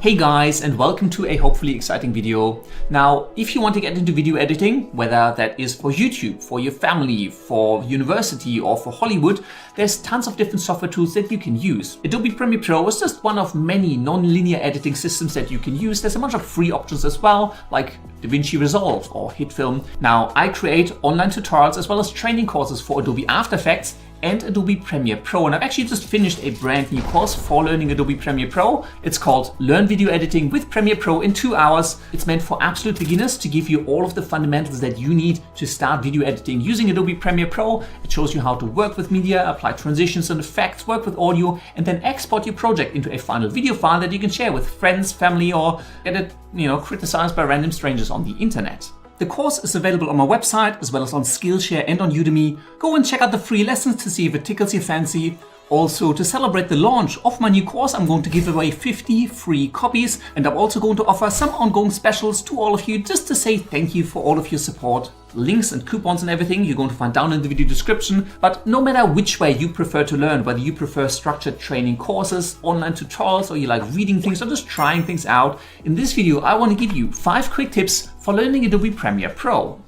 Hey guys, and welcome to a hopefully exciting video. Now, if you want to get into video editing, whether that is for YouTube, for your family, for university, or for Hollywood, there's tons of different software tools that you can use. Adobe Premiere Pro is just one of many non-linear editing systems that you can use. There's a bunch of free options as well, like DaVinci Resolve or HitFilm. Now, I create online tutorials as well as training courses for Adobe After Effects and Adobe Premiere Pro. And I've actually just finished a brand new course for learning Adobe Premiere Pro. It's called Learn Video Editing with Premiere Pro in 2 hours. It's meant for absolute beginners to give you all of the fundamentals that you need to start video editing using Adobe Premiere Pro. It shows you how to work with media, apply transitions and effects, work with audio, and then export your project into a final video file that you can share with friends, family, or get it, criticized by random strangers on the internet. The course is available on my website as well as on Skillshare and on Udemy. Go and check out the free lessons to see if it tickles your fancy. Also, to celebrate the launch of my new course, I'm going to give away 50 free copies, and I'm also going to offer some ongoing specials to all of you just to say thank you for all of your support. Links and coupons and everything you're going to find down in the video description. But no matter which way you prefer to learn, whether you prefer structured training courses, online tutorials, or you like reading things or just trying things out, in this video I want to give you 5 quick tips for learning Adobe Premiere Pro.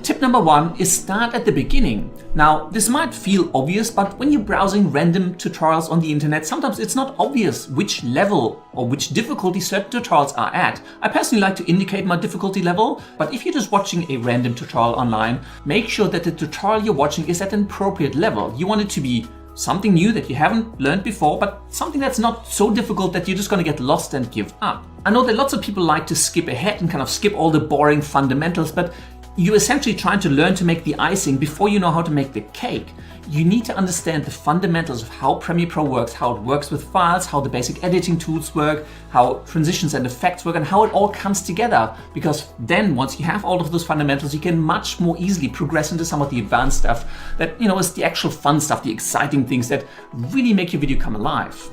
Tip number 1 is start at the beginning. Now, this might feel obvious, but when you're browsing random tutorials on the internet, sometimes it's not obvious which level or which difficulty certain tutorials are at. I personally like to indicate my difficulty level, but if you're just watching a random tutorial online, make sure that the tutorial you're watching is at an appropriate level. You want it to be something new that you haven't learned before, but something that's not so difficult that you're just going to get lost and give up. I know that lots of people like to skip ahead and kind of skip all the boring fundamentals, but you're essentially trying to learn to make the icing before you know how to make the cake. You need to understand the fundamentals of how Premiere Pro works, how it works with files, how the basic editing tools work, how transitions and effects work, and how it all comes together. Because then once you have all of those fundamentals, you can much more easily progress into some of the advanced stuff that, is the actual fun stuff, the exciting things that really make your video come alive.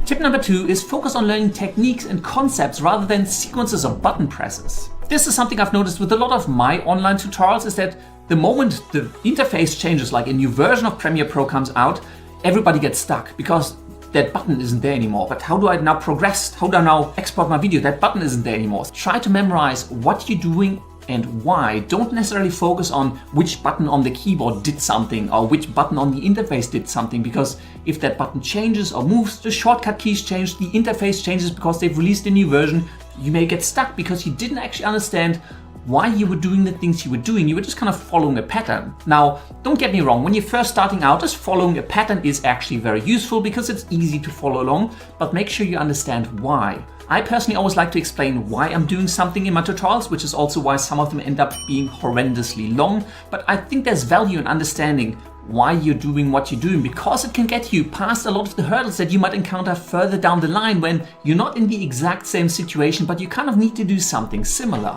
Tip number 2 is focus on learning techniques and concepts rather than sequences of button presses. This is something I've noticed with a lot of my online tutorials, is that the moment the interface changes, like a new version of Premiere Pro comes out, everybody gets stuck because that button isn't there anymore. But how do I now progress? How do I now export my video? That button isn't there anymore. Try to memorize what you're doing and why. Don't necessarily focus on which button on the keyboard did something or which button on the interface did something, because if that button changes or moves, the shortcut keys change, the interface changes because they've released a new version. You may get stuck because you didn't actually understand why you were doing the things you were doing. You were just kind of following a pattern. Now, don't get me wrong, when you're first starting out, just following a pattern is actually very useful because it's easy to follow along, but make sure you understand why. I personally always like to explain why I'm doing something in my tutorials, which is also why some of them end up being horrendously long, but I think there's value in understanding why you're doing what you're doing, because it can get you past a lot of the hurdles that you might encounter further down the line when you're not in the exact same situation, but you kind of need to do something similar.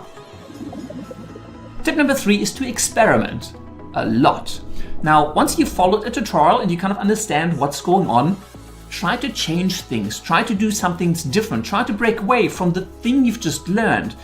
Tip number 3 is to experiment a lot. Now, once you've followed a tutorial and you kind of understand what's going on, try to change things, try to do something different, try to break away from the thing you've just learned.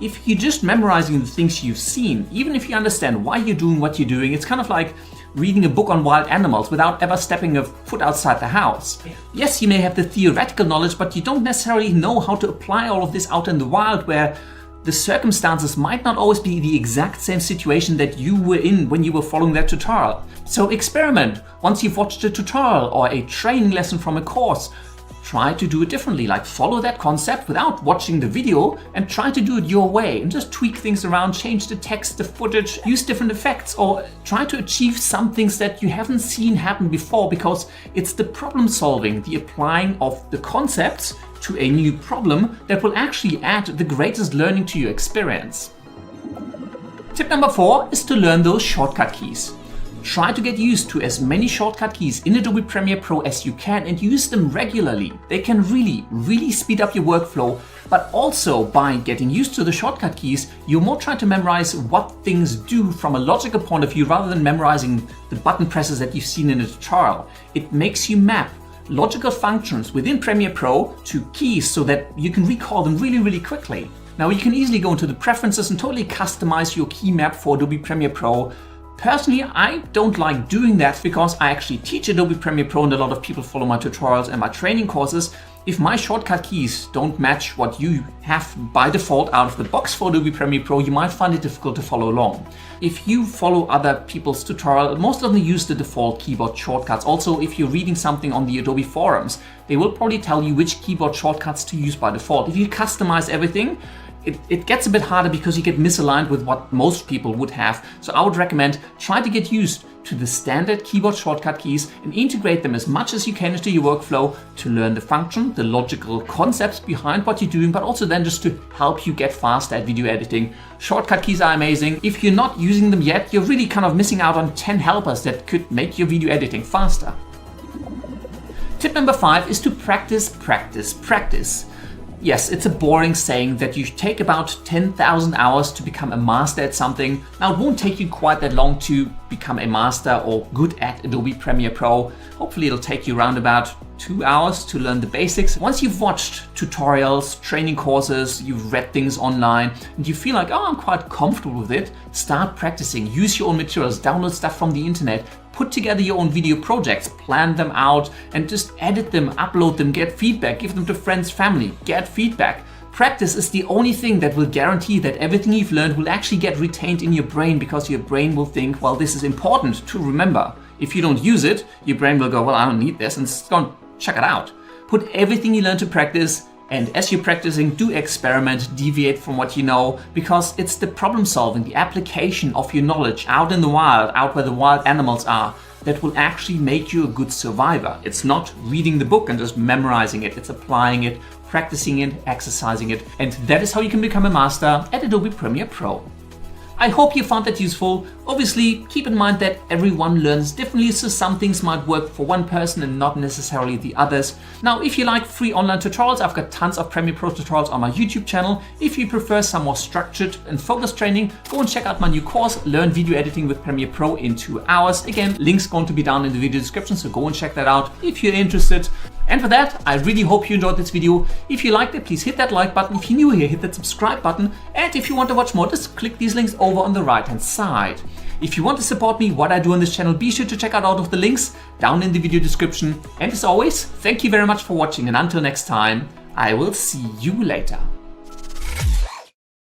If you're just memorizing the things you've seen, even if you understand why you're doing what you're doing, it's kind of like reading a book on wild animals without ever stepping a foot outside the house. Yes, you may have the theoretical knowledge, but you don't necessarily know how to apply all of this out in the wild, where the circumstances might not always be the exact same situation that you were in when you were following that tutorial. So experiment. Once you've watched a tutorial or a training lesson from a course, try to do it differently, like follow that concept without watching the video and try to do it your way and just tweak things around, change the text, the footage, use different effects, or try to achieve some things that you haven't seen happen before, because it's the problem solving, the applying of the concepts to a new problem that will actually add the greatest learning to your experience. Tip number 4 is to learn those shortcut keys. Try to get used to as many shortcut keys in Adobe Premiere Pro as you can and use them regularly. They can really speed up your workflow, but also by getting used to the shortcut keys, you're more trying to memorize what things do from a logical point of view rather than memorizing the button presses that you've seen in a tutorial. It makes you map logical functions within Premiere Pro to keys so that you can recall them really quickly. Now, you can easily go into the preferences and totally customize your key map for Adobe Premiere Pro. Personally, I don't like doing that because I actually teach Adobe Premiere Pro and a lot of people follow my tutorials and my training courses. If my shortcut keys don't match what you have by default out of the box for Adobe Premiere Pro, you might find it difficult to follow along. If you follow other people's tutorial, most of them use the default keyboard shortcuts. Also, if you're reading something on the Adobe forums, they will probably tell you which keyboard shortcuts to use by default. If you customize everything, it gets a bit harder because you get misaligned with what most people would have. So I would recommend try to get used to the standard keyboard shortcut keys and integrate them as much as you can into your workflow to learn the function, the logical concepts behind what you're doing, but also then just to help you get faster at video editing. Shortcut keys are amazing. If you're not using them yet, you're really kind of missing out on 10 helpers that could make your video editing faster. Tip number 5 is to practice, practice, practice. Yes, it's a boring saying that you take about 10,000 hours to become a master at something. Now, it won't take you quite that long to become a master or good at Adobe Premiere Pro. Hopefully it'll take you around about 2 hours to learn the basics. Once you've watched tutorials, training courses, you've read things online, and you feel like, oh, I'm quite comfortable with it, start practicing. Use your own materials, download stuff from the internet, put together your own video projects, plan them out, and just edit them, upload them, get feedback, give them to friends, family, get feedback. Practice is the only thing that will guarantee that everything you've learned will actually get retained in your brain, because your brain will think, well, this is important to remember. If you don't use it, your brain will go, well, I don't need this, and it's going to check it out. Put everything you learn to practice, and as you're practicing, do experiment, deviate from what you know, because it's the problem solving, the application of your knowledge out in the wild, out where the wild animals are, that will actually make you a good survivor. It's not reading the book and just memorizing it, it's applying it, practicing it, exercising it, and that is how you can become a master at Adobe Premiere Pro. I hope you found that useful. Obviously, keep in mind that everyone learns differently, so some things might work for one person and not necessarily the others. Now, if you like free online tutorials, I've got tons of Premiere Pro tutorials on my YouTube channel. If you prefer some more structured and focused training, go and check out my new course, Learn Video Editing with Premiere Pro in 2 hours. Again, link's going to be down in the video description, so go and check that out if you're interested. And for that, I really hope you enjoyed this video. If you liked it, please hit that like button. If you're new here, hit that subscribe button. And if you want to watch more, just click these links over on the right-hand side. If you want to support me, what I do on this channel, be sure to check out all of the links down in the video description. And as always, thank you very much for watching. And until next time, I will see you later.